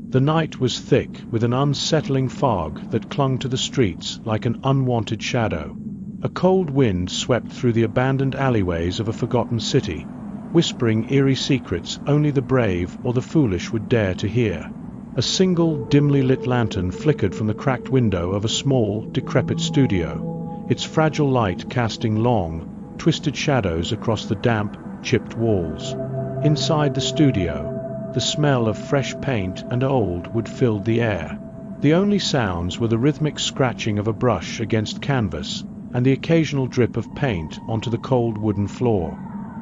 The night was thick with an unsettling fog that clung to the streets like an unwanted shadow. A cold wind swept through the abandoned alleyways of a forgotten city, whispering eerie secrets only the brave or the foolish would dare to hear. A single dimly lit lantern flickered from the cracked window of a small, decrepit studio, its fragile light casting long, twisted shadows across the damp, chipped walls. Inside the studio, the smell of fresh paint and old wood filled the air. The only sounds were the rhythmic scratching of a brush against canvas and the occasional drip of paint onto the cold wooden floor.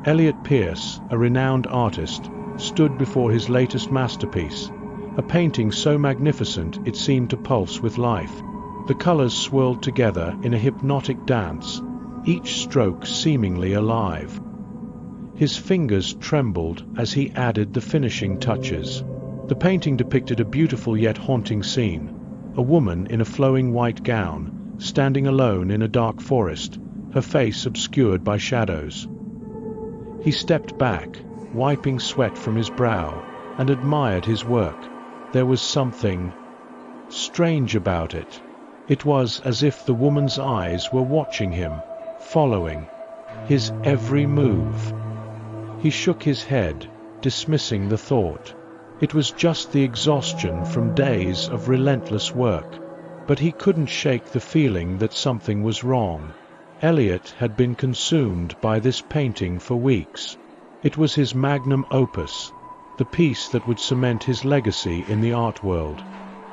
Elliot Pierce, a renowned artist, stood before his latest masterpiece, a painting so magnificent it seemed to pulse with life. The colors swirled together in a hypnotic dance, each stroke seemingly alive. His fingers trembled as he added the finishing touches. The painting depicted a beautiful yet haunting scene, a woman in a flowing white gown, standing alone in a dark forest, her face obscured by shadows. He stepped back, wiping sweat from his brow, and admired his work. There was something strange about it. It was as if the woman's eyes were watching him, following his every move. He shook his head, dismissing the thought. It was just the exhaustion from days of relentless work. But he couldn't shake the feeling that something was wrong. Elliot had been consumed by this painting for weeks. It was his magnum opus, the piece that would cement his legacy in the art world.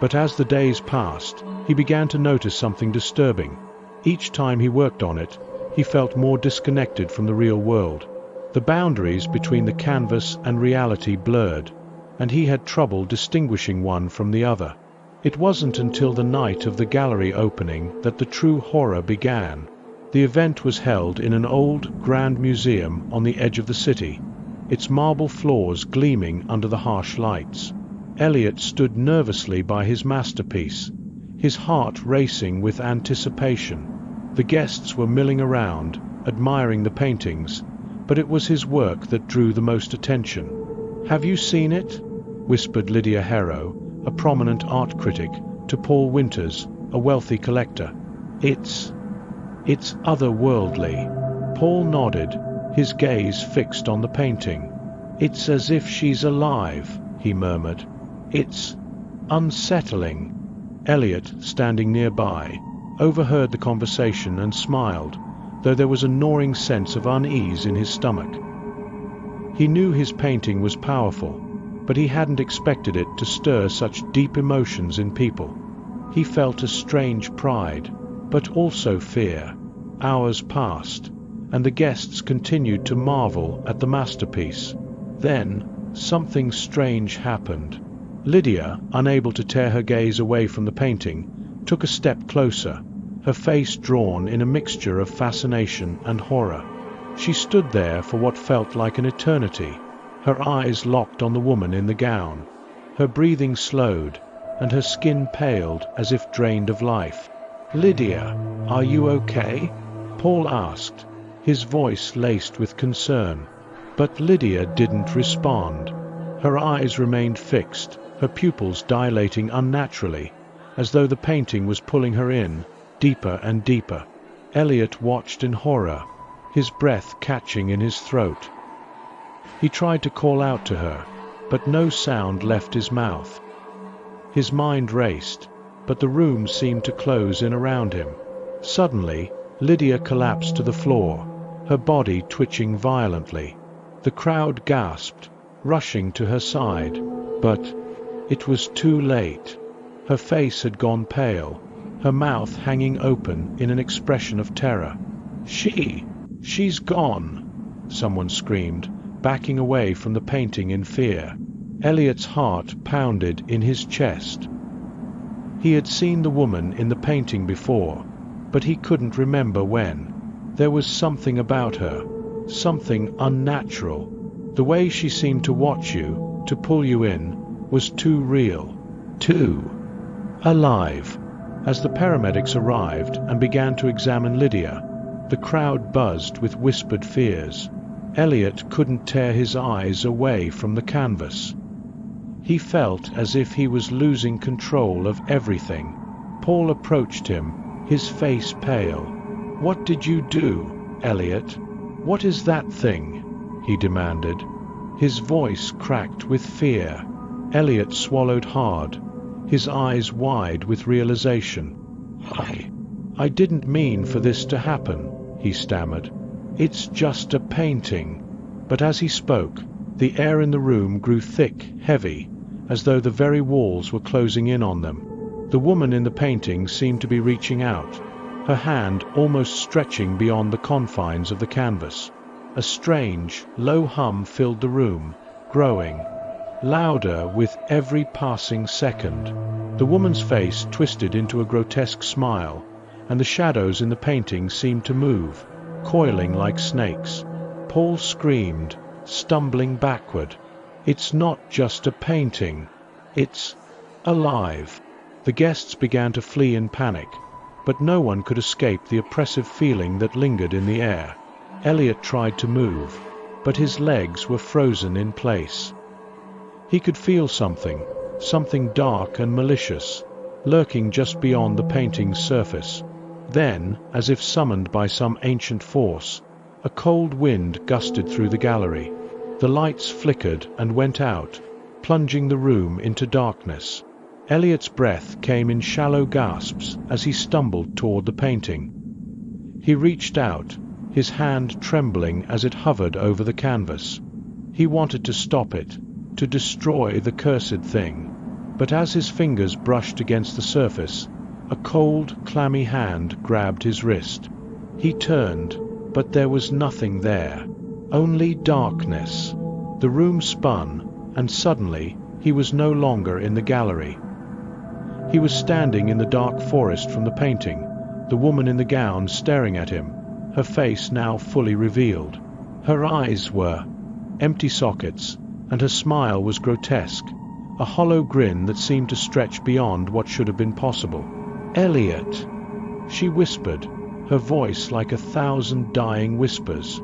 But as the days passed, he began to notice something disturbing. Each time he worked on it, he felt more disconnected from the real world. The boundaries between the canvas and reality blurred, and he had trouble distinguishing one from the other. It wasn't until the night of the gallery opening that the true horror began. The event was held in an old, grand museum on the edge of the city, its marble floors gleaming under the harsh lights. Elliot stood nervously by his masterpiece, his heart racing with anticipation. The guests were milling around, admiring the paintings, but it was his work that drew the most attention. "Have you seen it?" whispered Lydia Harrow, a prominent art critic, to Paul Winters, a wealthy collector. It's otherworldly." Paul nodded, his gaze fixed on the painting. "It's as if she's alive," he murmured. "It's unsettling." Elliot, standing nearby, overheard the conversation and smiled, though there was a gnawing sense of unease in his stomach. He knew his painting was powerful, but he hadn't expected it to stir such deep emotions in people. He felt a strange pride, but also fear. Hours passed, and the guests continued to marvel at the masterpiece. Then, something strange happened. Lydia, unable to tear her gaze away from the painting, took a step closer, her face drawn in a mixture of fascination and horror. She stood there for what felt like an eternity, her eyes locked on the woman in the gown. Her breathing slowed, and her skin paled as if drained of life. "Lydia, are you okay?" Paul asked, his voice laced with concern. But Lydia didn't respond. Her eyes remained fixed, her pupils dilating unnaturally, as though the painting was pulling her in, deeper and deeper. Elliot watched in horror, his breath catching in his throat. He tried to call out to her, but no sound left his mouth. His mind raced, but the room seemed to close in around him. Suddenly, Lydia collapsed to the floor, her body twitching violently. The crowd gasped, rushing to her side, but it was too late. Her face had gone pale, her mouth hanging open in an expression of terror. She's gone," someone screamed, backing away from the painting in fear. Elliot's heart pounded in his chest. He had seen the woman in the painting before, but he couldn't remember when. There was something about her, something unnatural. The way she seemed to watch you, to pull you in, was too real, too alive. As the paramedics arrived and began to examine Lydia, the crowd buzzed with whispered fears. Elliot couldn't tear his eyes away from the canvas. He felt as if he was losing control of everything. Paul approached him, his face pale. "What did you do, Elliot? What is that thing?" he demanded. His voice cracked with fear. Elliot swallowed hard, his eyes wide with realization. I didn't mean for this to happen," he stammered. "It's just a painting." But as he spoke, the air in the room grew thick, heavy, as though the very walls were closing in on them. The woman in the painting seemed to be reaching out, her hand almost stretching beyond the confines of the canvas. A strange, low hum filled the room, growing louder with every passing second. The woman's face twisted into a grotesque smile, and the shadows in the painting seemed to move, coiling like snakes. Paul screamed, stumbling backward. "It's not just a painting. It's alive." The guests began to flee in panic, but no one could escape the oppressive feeling that lingered in the air. Elliot tried to move, but his legs were frozen in place. He could feel something dark and malicious, lurking just beyond the painting's surface. Then, as if summoned by some ancient force, a cold wind gusted through the gallery. The lights flickered and went out, plunging the room into darkness. Elliot's breath came in shallow gasps as he stumbled toward the painting. He reached out, his hand trembling as it hovered over the canvas. He wanted to stop it, to destroy the cursed thing. But as his fingers brushed against the surface, a cold, clammy hand grabbed his wrist. He turned, but there was nothing there. Only darkness. The room spun, and suddenly he was no longer in the gallery. He was standing in the dark forest from the painting, the woman in the gown staring at him, her face now fully revealed. Her eyes were empty sockets, and her smile was grotesque, a hollow grin that seemed to stretch beyond what should have been possible. "Elliot," she whispered, her voice like 1,000 dying whispers.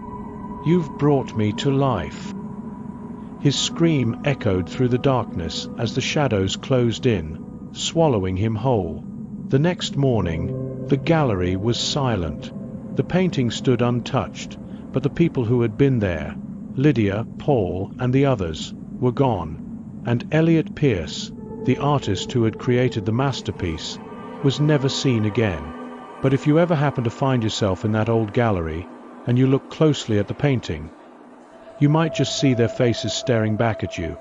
"You've brought me to life." His scream echoed through the darkness as the shadows closed in, swallowing him whole. The next morning, the gallery was silent. The painting stood untouched, but the people who had been there, Lydia, Paul, and the others, were gone. And Elliot Pierce, the artist who had created the masterpiece, was never seen again. But if you ever happen to find yourself in that old gallery, and you look closely at the painting, you might just see their faces staring back at you,